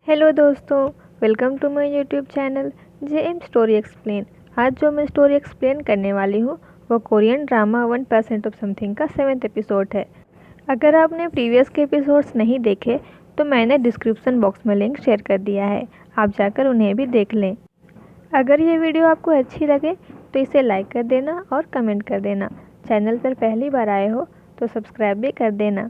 Hello दोस्तों, welcome to my YouTube channel JM story explain. आज जो मैं स्टोरी एक्सप्लेन करने वाली हूँ वो कोरियन ड्रामा 1% ऑफ समथिंग का 7th एपिसोड है। अगर आपने प्रीवियस के एपिसोड्स नहीं देखे तो मैंने डिस्क्रिप्शन बॉक्स में लिंक शेयर कर दिया है, आप जाकर उन्हें भी देख लें। अगर ये वीडियो आपको अच्छी लगे तो इसे लाइक कर देना और कमेंट कर देना। चैनल पर पहली बार आए हो तो सब्सक्राइब भी कर देना।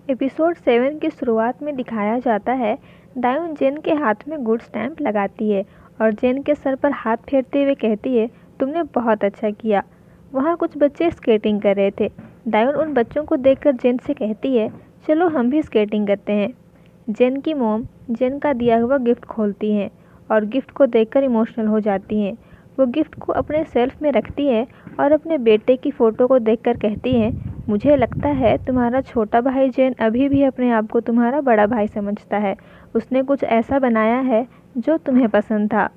एपिसोड 7 की शुरुआत में दिखाया जाता है दायून जेन के हाथ में गुड स्टैम्प लगाती है और जेन के सर पर हाथ फेरते हुए कहती है, तुमने बहुत अच्छा किया। वहाँ कुछ बच्चे स्केटिंग कर रहे थे। दायून उन बच्चों को देखकर जेन से कहती है, चलो हम भी स्केटिंग करते हैं। जेन की मॉम जेन का दिया हुआ गिफ्ट खोलती हैं और गिफ्ट को देखकर इमोशनल हो जाती हैं। वो गिफ्ट को अपने सेल्फ में रखती है और अपने बेटे की फ़ोटो को देखकर कहती हैं, मुझे लगता है तुम्हारा छोटा भाई जेन अभी भी अपने आप को तुम्हारा बड़ा भाई समझता है। उसने कुछ ऐसा बनाया है जो तुम्हें पसंद था।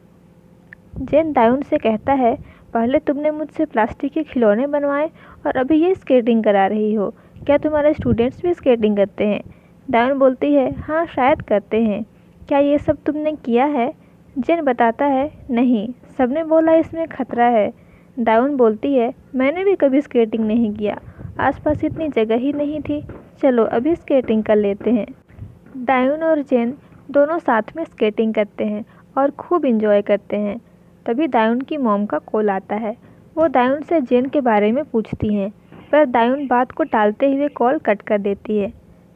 जेन दायून से कहता है, पहले तुमने मुझसे प्लास्टिक के खिलौने बनवाए और अभी ये स्केटिंग करा रही हो। क्या तुम्हारे स्टूडेंट्स भी स्केटिंग करते हैं? दायून बोलती है, हाँ शायद करते हैं। क्या ये सब तुमने किया है? जेन बताता है, नहीं, सबने बोला इसमें खतरा है। दायून बोलती है, मैंने भी कभी स्केटिंग नहीं किया, आसपास इतनी जगह ही नहीं थी। चलो अभी स्केटिंग कर लेते हैं। दायून और जेन दोनों साथ में स्केटिंग करते हैं और खूब इंजॉय करते हैं। तभी दायून की मॉम का कॉल आता है। वो दायून से जेन के बारे में पूछती हैं, पर दायून बात को टालते हुए कॉल कट कर देती है।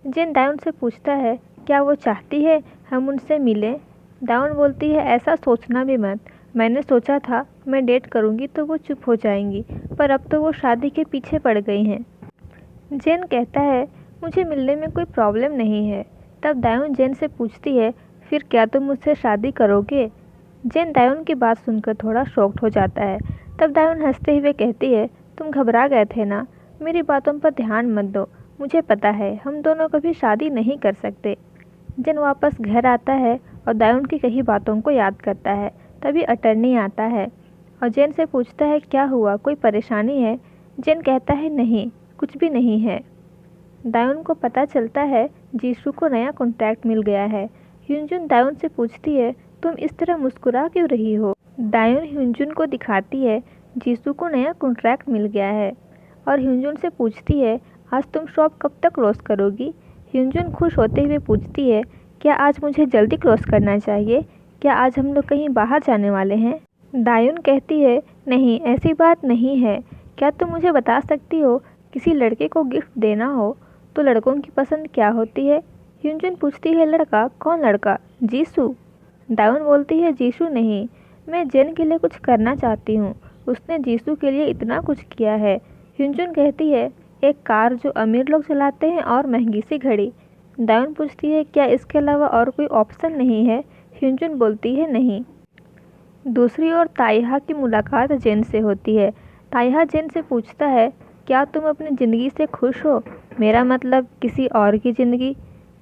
जेन दायून से पूछता है, क्या वो चाहती है हम उनसे मिलें? दायून बोलती है, ऐसा सोचना भी मत। मैंने सोचा था मैं डेट करूँगी तो वो चुप हो जाएंगी, पर अब तो वो शादी के पीछे पड़ गई हैं। जेन कहता है, मुझे मिलने में कोई प्रॉब्लम नहीं है। तब दायून जेन से पूछती है, फिर क्या तुम मुझसे शादी करोगे? जेन दायून की बात सुनकर थोड़ा शॉक्ड हो जाता है। तब दायून हंसते हुए कहती है, तुम घबरा गए थे ना, मेरी बातों पर ध्यान मत दो। मुझे पता है हम दोनों कभी शादी नहीं कर सकते। जेन वापस घर आता है और दायून की कही बातों को याद करता है। तभी अटर्नी आता है और जेन से पूछता है, क्या हुआ, कोई परेशानी है? जेन कहता है, नहीं, कुछ भी नहीं है। दायून को पता चलता है जीसू को नया कॉन्ट्रैक्ट मिल गया है। ह्यूनजुन दायून से पूछती है, तुम इस तरह मुस्कुरा क्यों रही हो? दायून ह्यूनजुन को दिखाती है जीसू को नया कॉन्ट्रैक्ट मिल गया है और ह्यूनजुन से पूछती है, आज तुम शॉप कब तक क्लोज करोगी? ह्यूनजुन खुश होते हुए पूछती है, क्या आज मुझे जल्दी क्लोज करना चाहिए? क्या आज हम लोग कहीं बाहर जाने वाले हैं? दायून कहती है, नहीं, ऐसी बात नहीं है। क्या तुम मुझे बता सकती हो, किसी लड़के को गिफ्ट देना हो तो लड़कों की पसंद क्या होती है? ह्यूनजुन पूछती है, लड़का? कौन लड़का? जीसू। दायून बोलती है, जीसू नहीं, मैं जेन के लिए कुछ करना चाहती हूँ। उसने जीसू के लिए इतना कुछ किया है। ह्यूनजुन कहती है, एक कार जो अमीर लोग चलाते हैं और महंगी सी घड़ी। दायून पूछती है, क्या इसके अलावा और कोई ऑप्शन नहीं है? ह्यूनजुन बोलती है, नहीं। दूसरी ओर ताइहा की मुलाकात जेन से होती है। ताइहा जेन से पूछता है, क्या तुम अपनी ज़िंदगी से खुश हो? मेरा मतलब किसी और की ज़िंदगी।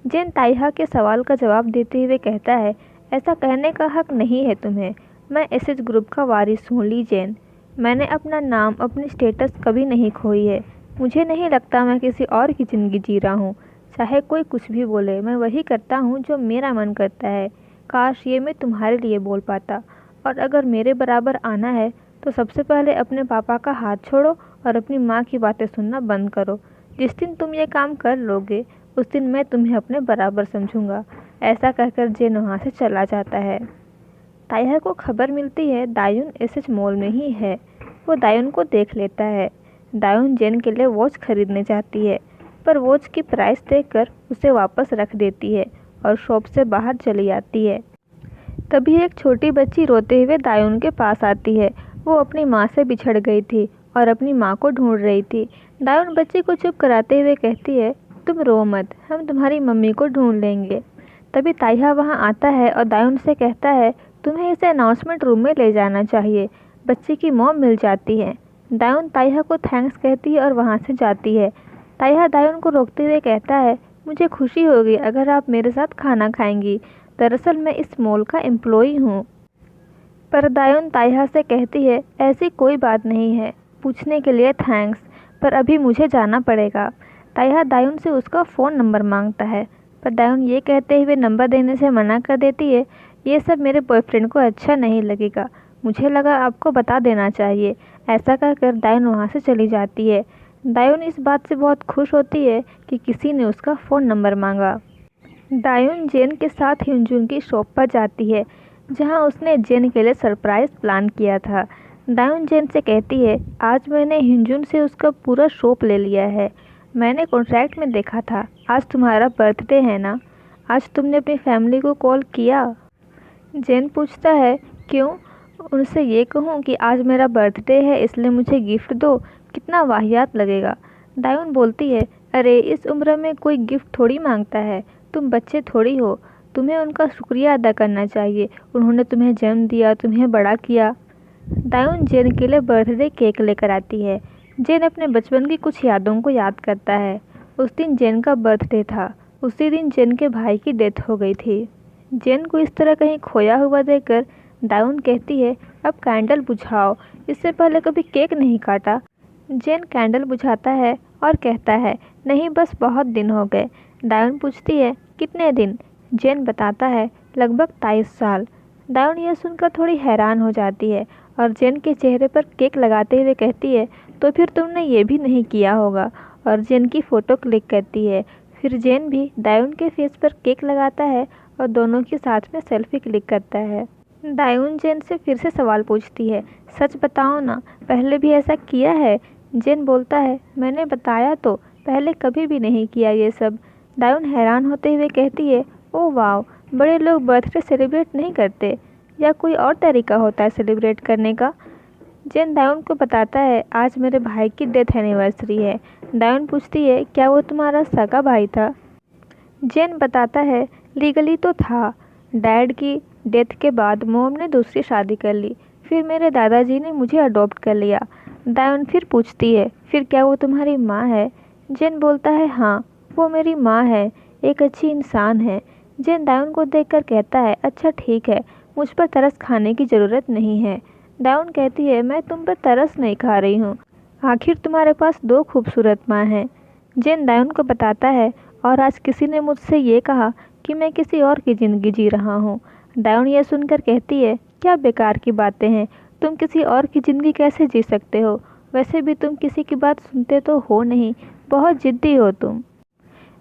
जेन ताइहा के सवाल का जवाब देते हुए कहता है, ऐसा कहने का हक नहीं है तुम्हें। मैं एसएच ग्रुप का वारिस हूँ ली जेन। मैंने अपना नाम, अपनी स्टेटस कभी नहीं खोई है। मुझे नहीं लगता मैं किसी और की ज़िंदगी जी रहा हूँ। चाहे कोई कुछ भी बोले, मैं वही करता हूँ जो मेरा मन करता है। काश ये मैं तुम्हारे लिए बोल पाता। और अगर मेरे बराबर आना है तो सबसे पहले अपने पापा का हाथ छोड़ो और अपनी माँ की बातें सुनना बंद करो। जिस दिन तुम ये काम कर लोगे उस दिन मैं तुम्हें अपने बराबर समझूंगा। ऐसा कहकर जेन वहाँ से चला जाता है। ताइहा को खबर मिलती है दायून एसएच मॉल में ही है। वो दायून को देख लेता है। दायून जेन के लिए वॉच खरीदने जाती है, पर वॉच की प्राइस देखकर उसे वापस रख देती है और शॉप से बाहर चली आती है। तभी एक छोटी बच्ची रोते हुए दायून के पास आती है। वो अपनी माँ से बिछड़ गई थी और अपनी माँ को ढूंढ रही थी। दायून बच्ची को चुप कराते हुए कहती है, तुम रो मत, हम तुम्हारी मम्मी को ढूंढ लेंगे। तभी ताइहा वहाँ आता है और दायून से कहता है, तुम्हें इसे अनाउंसमेंट रूम में ले जाना चाहिए। बच्ची की मॉम मिल जाती है। दायून ताइहा को थैंक्स कहती है और वहाँ से जाती है। ताइहा दायून को रोकते हुए कहता है, मुझे खुशी होगी अगर आप मेरे साथ खाना खाएंगी। दरअसल मैं इस मॉल का एम्प्लॉई हूँ। पर दायून ताइहा से कहती है, ऐसी कोई बात नहीं है, पूछने के लिए थैंक्स, पर अभी मुझे जाना पड़ेगा। ताइहा दायून से उसका फ़ोन नंबर मांगता है, पर दायून ये कहते हुए नंबर देने से मना कर देती है, ये सब मेरे बॉयफ्रेंड को अच्छा नहीं लगेगा, मुझे लगा आपको बता देना चाहिए। ऐसा कहकर दायून वहाँ से चली जाती है। दायून इस बात से बहुत खुश होती है कि किसी ने उसका फ़ोन नंबर मांगा। दायून जेन के साथ हिंजून की शॉप पर जाती है, जहाँ उसने जेन के लिए सरप्राइज़ प्लान किया था। दायून जेन से कहती है, आज मैंने हिंजून से उसका पूरा शॉप ले लिया है। मैंने कॉन्ट्रैक्ट में देखा था, आज तुम्हारा बर्थडे है ना, आज तुमने अपनी फैमिली को कॉल किया? जेन पूछता है, क्यों? उनसे ये कहूँ कि आज मेरा बर्थडे है इसलिए मुझे गिफ्ट दो, कितना वाहियात लगेगा। दायून बोलती है, अरे इस उम्र में कोई गिफ्ट थोड़ी मांगता है, तुम बच्चे थोड़ी हो, तुम्हें उनका शुक्रिया अदा करना चाहिए, उन्होंने तुम्हें जन्म दिया, तुम्हें बड़ा किया। दायून जेन के लिए बर्थडे केक लेकर आती है। जेन अपने बचपन की कुछ यादों को याद करता है। उस दिन जेन का बर्थडे था, उसी दिन जेन के भाई की डेथ हो गई थी। जेन को इस तरह कहीं खोया हुआ देखकर दायून कहती है, अब कैंडल बुझाओ, इससे पहले कभी केक नहीं काटा। जेन कैंडल बुझाता है और कहता है, नहीं बस बहुत दिन हो गए। दायून पूछती है, कितने दिन? जेन बताता है, लगभग 23 साल। दायून यह सुनकर थोड़ी हैरान हो जाती है और जेन के चेहरे पर केक लगाते हुए कहती है, तो फिर तुमने ये भी नहीं किया होगा, और जेन की फ़ोटो क्लिक करती है। फिर जेन भी दायून के फेस पर केक लगाता है और दोनों के साथ में सेल्फी क्लिक करता है। दायून जेन से फिर से सवाल पूछती है, सच बताओ ना, पहले भी ऐसा किया है? जेन बोलता है, मैंने बताया तो, पहले कभी भी नहीं किया ये सब। दायून हैरान होते हुए कहती है, ओह वाह, बड़े लोग बर्थडे सेलिब्रेट नहीं करते, या कोई और तरीका होता है सेलिब्रेट करने का? जेन दायून को बताता है, आज मेरे भाई की डेथ एनिवर्सरी है। दायून पूछती है, क्या वो तुम्हारा सगा भाई था? जेन बताता है, लीगली तो था, डैड की डेथ के बाद मॉम ने दूसरी शादी कर ली, फिर मेरे दादाजी ने मुझे अडॉप्ट कर लिया। दायून फिर पूछती है, फिर क्या वो तुम्हारी माँ है? जेन बोलता है, हाँ, वो मेरी माँ है, एक अच्छी इंसान है। जेन दायून को देखकर कहता है, अच्छा ठीक है, मुझ पर तरस खाने की ज़रूरत नहीं है। दायून कहती है, मैं तुम पर तरस नहीं खा रही हूँ, आखिर तुम्हारे पास 2 खूबसूरत माँ हैं। जेन दायून को बताता है, और आज किसी ने मुझसे ये कहा कि मैं किसी और की ज़िंदगी जी रहा हूँ। दायून यह सुनकर कहती है, क्या बेकार की बातें हैं, तुम किसी और की ज़िंदगी कैसे जी सकते हो? वैसे भी तुम किसी की बात सुनते तो हो नहीं, बहुत ज़िद्दी हो तुम।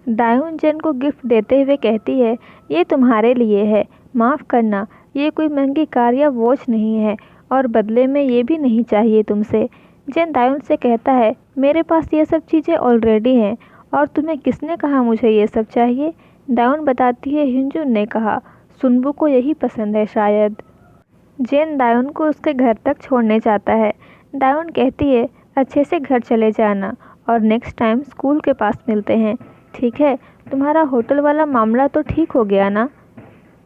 दायून जेन को गिफ्ट देते हुए कहती है, ये तुम्हारे लिए है, माफ़ करना, ये कोई महंगी कार या वॉच नहीं है, और बदले में ये भी नहीं चाहिए तुमसे। जेन दायून से कहता है, मेरे पास ये सब चीज़ें ऑलरेडी हैं, और तुम्हें किसने कहा मुझे ये सब चाहिए? दायून बताती है, हिंजून ने कहा, सुनबू को यही पसंद है शायद। जेन दायून को उसके घर तक छोड़ने जाता है। दायून कहती है, अच्छे से घर चले जाना, और नेक्स्ट टाइम स्कूल के पास मिलते हैं, ठीक है? तुम्हारा होटल वाला मामला तो ठीक हो गया ना?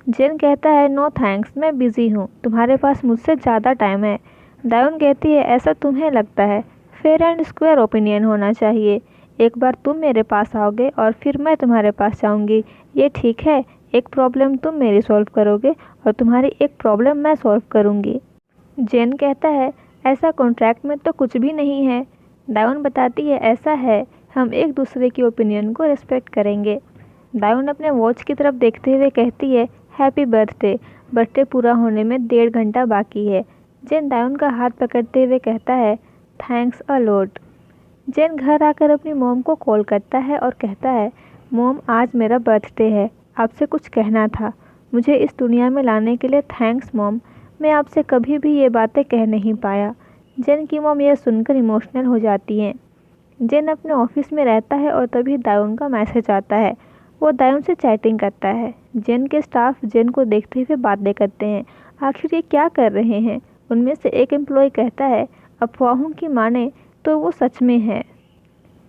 जेन कहता है, नो थैंक्स, मैं बिज़ी हूँ, तुम्हारे पास मुझसे ज़्यादा टाइम है। दायून कहती है, ऐसा तुम्हें लगता है? फेयर एंड स्क्वायर ओपिनियन होना चाहिए, एक बार तुम मेरे पास आओगे और फिर मैं तुम्हारे पास जाऊँगी, ये ठीक है? एक प्रॉब्लम तुम मेरी सॉल्व करोगे और तुम्हारी एक प्रॉब्लम मैं सॉल्व करूँगी। जेन कहता है, ऐसा कॉन्ट्रैक्ट में तो कुछ भी नहीं है। दायून बताती है, ऐसा है, हम एक दूसरे की ओपिनियन को रिस्पेक्ट करेंगे। दायून अपने वॉच की तरफ देखते हुए कहती है, हैप्पी बर्थडे, बर्थडे पूरा होने में 1.5 घंटा बाकी है। जेन दायून का हाथ पकड़ते हुए कहता है, थैंक्स अ लॉट। जेन घर आकर अपनी मॉम को कॉल करता है और कहता है, मॉम, आज मेरा बर्थडे है, आपसे कुछ कहना था, मुझे इस दुनिया में लाने के लिए थैंक्स मॉम, मैं आपसे कभी भी ये बातें कह नहीं पाया। जेन की मॉम यह सुनकर इमोशनल हो जाती हैं। जेन अपने ऑफिस में रहता है और तभी दायून का मैसेज आता है। वो दायून से चैटिंग करता है। जेन के स्टाफ जेन को देखते हुए बातें करते हैं, आखिर ये क्या कर रहे हैं? उनमें से एक एम्प्लॉय कहता है, अफवाहों की माने तो वो सच में है।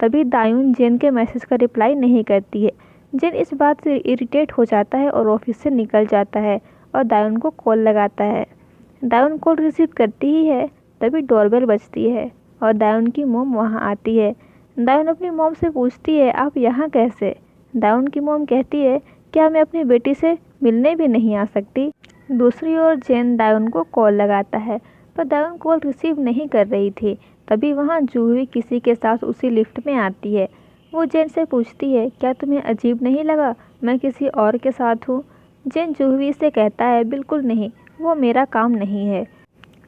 तभी दायून जेन के मैसेज का रिप्लाई नहीं करती है। जेन इस बात से इरिटेट हो जाता है और ऑफिस से निकल जाता है और दायून को कॉल लगाता है। दायून कॉल रिसीव करती ही है, तभी डोरबेल बजती है और दायून की मॉम वहाँ आती है। दायून अपनी मॉम से पूछती है, आप यहाँ कैसे? दायून की मॉम कहती है, क्या मैं अपनी बेटी से मिलने भी नहीं आ सकती? दूसरी ओर जेन दायून को कॉल लगाता है, पर दायून कॉल रिसीव नहीं कर रही थी। तभी वहाँ जूही किसी के साथ उसी लिफ्ट में आती है। वो जेन से पूछती है, क्या तुम्हें अजीब नहीं लगा मैं किसी और के साथ हूँ? जेन जूहवी से कहता है, बिल्कुल नहीं, वो मेरा काम नहीं है।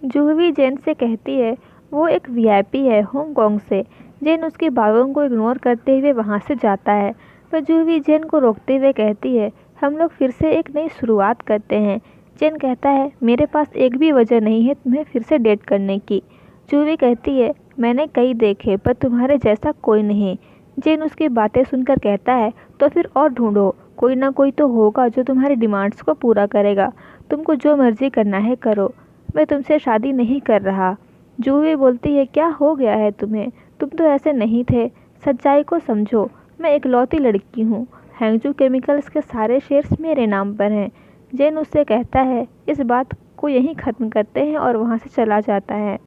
जूहवी जेन से कहती है, वो एक वीआईपी है हांगकांग से। जेन उसकी बातों को इग्नोर करते हुए वहाँ से जाता है, पर जूहवी जेन को रोकते हुए कहती है, हम लोग फिर से एक नई शुरुआत करते हैं। जेन कहता है, मेरे पास एक भी वजह नहीं है तुम्हें फिर से डेट करने की। जूहवी कहती है, मैंने कई देखे पर तुम्हारे जैसा कोई नहीं। जेन उसकी बातें सुनकर कहता है, तो फिर और ढूंढो, कोई ना कोई तो होगा जो तुम्हारी डिमांड्स को पूरा करेगा। तुमको जो मर्जी करना है करो, मैं तुमसे शादी नहीं कर रहा। जूही बोलती है, क्या हो गया है तुम्हें? तुम तो ऐसे नहीं थे, सच्चाई को समझो। मैं इकलौती लड़की हूँ, हैंगजू केमिकल्स के सारे शेयर्स मेरे नाम पर हैं। जेन उससे कहता है, इस बात को यहीं ख़त्म करते हैं और वहाँ से चला जाता है।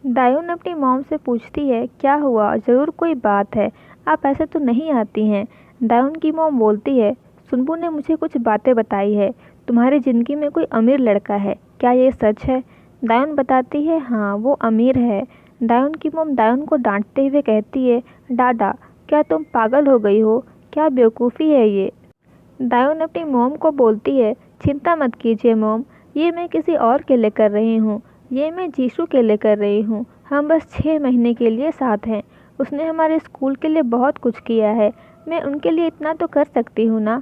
दायून अपनी मॉम से पूछती है, क्या हुआ, ज़रूर कोई बात है, आप ऐसे तो नहीं आती हैं। दायून की मॉम बोलती है, सुनबू ने मुझे कुछ बातें बताई है, तुम्हारी ज़िंदगी में कोई अमीर लड़का है, क्या ये सच है? दायून बताती है, हाँ वो अमीर है। दायून की मॉम दायून को डांटते हुए कहती है, डाडा क्या तुम पागल हो गई हो, क्या बेवकूफ़ी है ये? दायून अपनी मॉम को बोलती है, चिंता मत कीजिए मॉम, ये मैं किसी और के लिए कर रही हूँ, ये मैं जीशू के लिए कर रही हूँ। हम बस 6 महीने के लिए साथ हैं, उसने हमारे स्कूल के लिए बहुत कुछ किया है, मैं उनके लिए इतना तो कर सकती हूँ ना।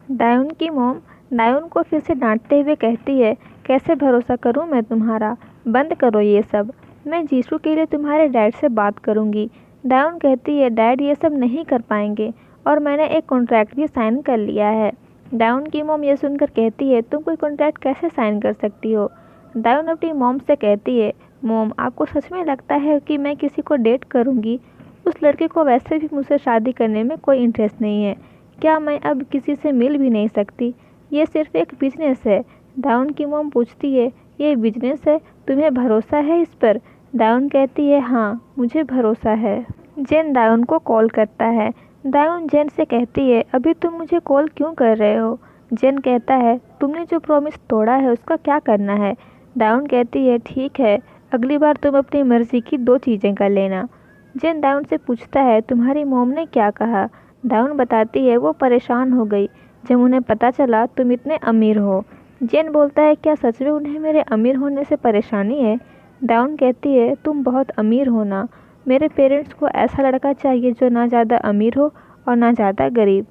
दायून की मॉम दायून को फिर से डांटते हुए कहती है, कैसे भरोसा करूँ मैं तुम्हारा, बंद करो ये सब, मैं जीशू के लिए तुम्हारे डैड से बात करूँगी। दायून कहती है, डैड ये सब नहीं कर पाएंगे और मैंने एक कॉन्ट्रैक्ट भी साइन कर लिया है। दायून की मॉम ये सुनकर कहती है, तुम कोई कॉन्ट्रैक्ट कैसे साइन कर सकती हो? दायून अपनी मॉम से कहती है, मॉम आपको सच में लगता है कि मैं किसी को डेट करूँगी? उस लड़के को वैसे भी मुझसे शादी करने में कोई इंटरेस्ट नहीं है, क्या मैं अब किसी से मिल भी नहीं सकती? ये सिर्फ एक बिजनेस है। दायून की मॉम पूछती है, ये बिजनेस है, तुम्हें भरोसा है इस पर? दायून कहती है, हाँ मुझे भरोसा है। जेन दायून को कॉल करता है। दायून जेन से कहती है, अभी तुम मुझे कॉल क्यों कर रहे हो? जेन कहता है, तुमने जो प्रॉमिस तोड़ा है उसका क्या करना है? दायून कहती है, ठीक है, अगली बार तुम अपनी मर्जी की 2 चीज़ें कर लेना। जेन दायून से पूछता है, तुम्हारी मॉम ने क्या कहा? दायून बताती है, वो परेशान हो गई जब उन्हें पता चला तुम इतने अमीर हो। जेन बोलता है, क्या सच में उन्हें मेरे अमीर होने से परेशानी है? दायून कहती है, तुम बहुत अमीर हो ना, मेरे पेरेंट्स को ऐसा लड़का चाहिए जो ना ज़्यादा अमीर हो और ना ज़्यादा गरीब।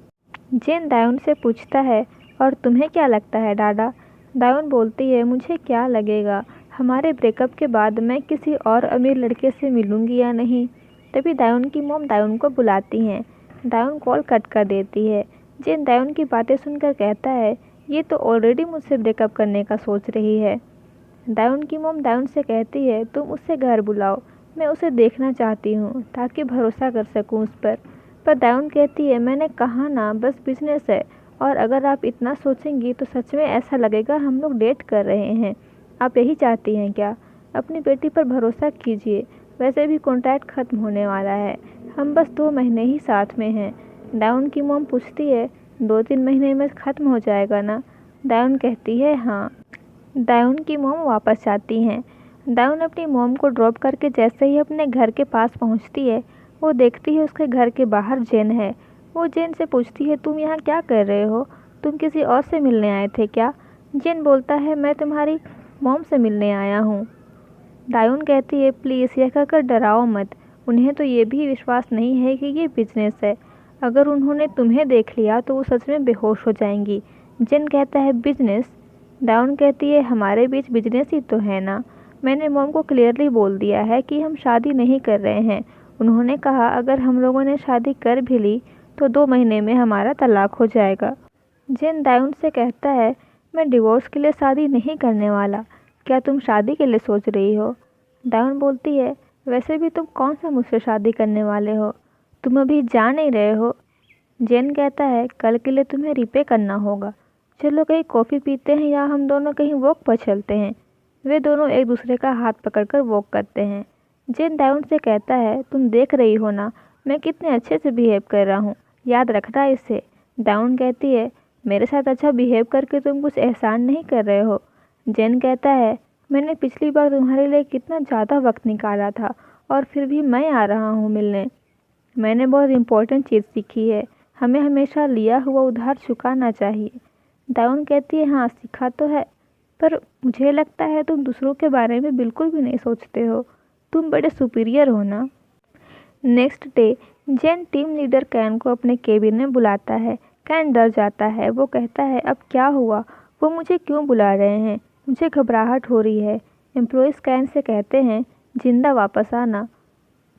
जेन दायून से पूछता है, और तुम्हें क्या लगता है डाडा? दायून बोलती है, मुझे क्या लगेगा, हमारे ब्रेकअप के बाद मैं किसी और अमीर लड़के से मिलूँगी या नहीं? तभी दायून की मॉम दायून को बुलाती हैं। दायून कॉल कट कर देती है। जेन दायून की बातें सुनकर कहता है, ये तो ऑलरेडी मुझसे ब्रेकअप करने का सोच रही है। दायून की मॉम दायून से कहती है, तुम उससे घर बुलाओ, मैं उसे देखना चाहती हूँ ताकि भरोसा कर सकूँ उस पर दायून कहती है, मैंने कहा ना, बस बिजनेस है, और अगर आप इतना सोचेंगी तो सच में ऐसा लगेगा हम लोग डेट कर रहे हैं। आप यही चाहती हैं क्या? अपनी बेटी पर भरोसा कीजिए, वैसे भी कॉन्ट्रैक्ट ख़त्म होने वाला है, हम बस 2 महीने ही साथ में हैं। दायून की मॉम पूछती है, 2-3 महीने में ख़त्म हो जाएगा ना? दायून कहती है, हाँ। दायून की मॉम वापस जाती हैं। दायून अपनी मॉम को ड्रॉप करके जैसे ही अपने घर के पास पहुंचती है, वो देखती है उसके घर के बाहर जेन है। वो जेन से पूछती है, तुम यहाँ क्या कर रहे हो? तुम किसी और से मिलने आए थे क्या? जेन बोलता है, मैं तुम्हारी मॉम से मिलने आया हूँ। दायून कहती है, प्लीज़ यह कहकर डराओ मत, उन्हें तो ये भी विश्वास नहीं है कि ये बिजनेस है, अगर उन्होंने तुम्हें देख लिया तो वो सच में बेहोश हो जाएंगी। जेन कहता है, बिजनेस? दायून कहती है, हमारे बीच बिजनेस ही तो है ना, मैंने मॉम को क्लियरली बोल दिया है कि हम शादी नहीं कर रहे हैं। उन्होंने कहा अगर हम लोगों ने शादी कर भी ली तो 2 महीने में हमारा तलाक हो जाएगा। जेन दायून से कहता है, मैं डिवोर्स के लिए शादी नहीं करने वाला, क्या तुम शादी के लिए सोच रही हो? दायून बोलती है, वैसे भी तुम कौन सा मुझसे शादी करने वाले हो, तुम अभी जा नहीं रहे हो। जेन कहता है, कल के लिए तुम्हें रिपे करना होगा, चलो कहीं कॉफ़ी पीते हैं या हम दोनों कहीं वॉक पर चलते हैं। वे दोनों एक दूसरे का हाथ पकड़कर वॉक करते हैं। जेन दायून से कहता है, तुम देख रही हो ना मैं कितने अच्छे से बिहेव कर रहा हूँ, याद रखना इसे। दायून कहती है, मेरे साथ अच्छा बिहेव करके तुम कुछ एहसान नहीं कर रहे हो। जेन कहता है, मैंने पिछली बार तुम्हारे लिए कितना ज़्यादा वक्त निकाला था और फिर भी मैं आ रहा हूँ मिलने। मैंने बहुत इम्पोर्टेंट चीज़ सीखी है, हमें हमेशा लिया हुआ उधार चुकाना चाहिए। दाउन कहती है, हाँ सीखा तो है, पर मुझे लगता है तुम दूसरों के बारे में बिल्कुल भी नहीं सोचते हो, तुम बड़े सुपीरियर हो ना। Next day Jen team leader Ken को अपने केबिन में बुलाता है। कैन डर जाता है, वो कहता है अब क्या हुआ, वो मुझे क्यों बुला रहे हैं, मुझे घबराहट हो रही है। एम्प्लॉयज़ कैन से कहते हैं जिंदा वापस आना।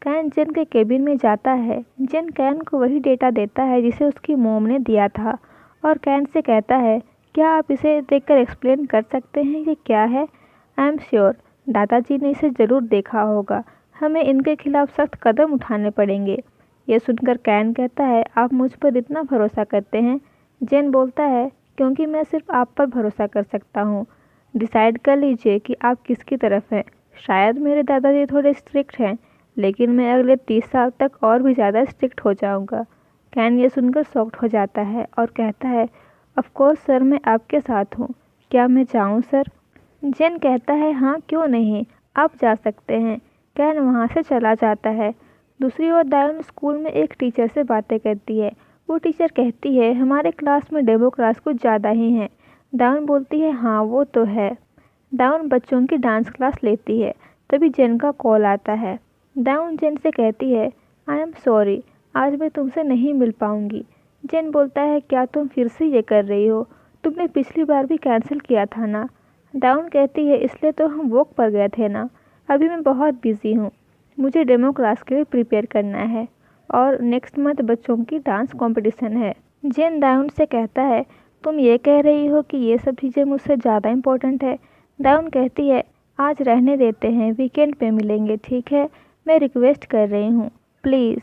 कैन जेन के केबिन में जाता है। जेन कैन को वही डेटा देता है जिसे उसकी मॉम ने दिया था और कैन से कहता है क्या आप इसे देखकर एक्सप्लेन कर सकते हैं कि क्या है। आई एम श्योर दादाजी ने इसे ज़रूर देखा होगा, हमें इनके खिलाफ सख्त कदम उठाने पड़ेंगे। यह सुनकर कैन कहता है आप मुझ पर इतना भरोसा करते हैं। जेन बोलता है क्योंकि मैं सिर्फ आप पर भरोसा कर सकता हूँ। डिसाइड कर लीजिए कि आप किसकी तरफ हैं। शायद मेरे दादाजी थोड़े स्ट्रिक्ट हैं, लेकिन मैं अगले 30 साल तक और भी ज़्यादा स्ट्रिक्ट हो जाऊंगा। कैन ये सुनकर शॉक्ड हो जाता है और कहता है ऑफ कोर्स सर, मैं आपके साथ हूँ, क्या मैं जाऊँ सर। जेन कहता है हाँ क्यों नहीं, आप जा सकते हैं। कैन वहाँ से चला जाता है। दूसरी ओर दायन स्कूल में एक टीचर से बातें करती है। वो टीचर कहती है हमारे क्लास में डेमो क्लास कुछ ज़्यादा ही हैं। दाउन बोलती है हाँ वो तो है। दाउन बच्चों की डांस क्लास लेती है। तभी जेन का कॉल आता है। दाउन जेन से कहती है आई एम सॉरी, आज मैं तुमसे नहीं मिल पाऊंगी। जेन बोलता है क्या तुम फिर से ये कर रही हो, तुमने पिछली बार भी कैंसिल किया था ना। दाउन कहती है इसलिए तो हम वॉक पर गए थे ना, अभी मैं बहुत बिजी हूँ, मुझे डेमो क्लास के लिए प्रिपेयर करना है और नेक्स्ट मंथ बच्चों की डांस कंपटीशन है। जेन दाउन से कहता है तुम ये कह रही हो कि ये सब चीज़ें मुझसे ज़्यादा इम्पोर्टेंट है। दाउन कहती है आज रहने देते हैं, वीकेंड पे मिलेंगे, ठीक है, मैं रिक्वेस्ट कर रही हूँ प्लीज़।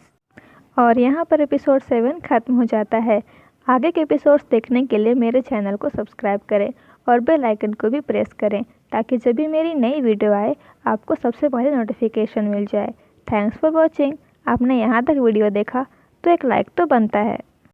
और यहाँ पर एपिसोड 7 ख़त्म हो जाता है। आगे के एपिसोड्स देखने के लिए मेरे चैनल को सब्सक्राइब करें और बेल आइकन को भी प्रेस करें ताकि जब भी मेरी नई वीडियो आए आपको सबसे पहले नोटिफिकेशन मिल जाए। Thanks for watching. आपने यहाँ तक वीडियो देखा तो एक लाइक तो बनता है।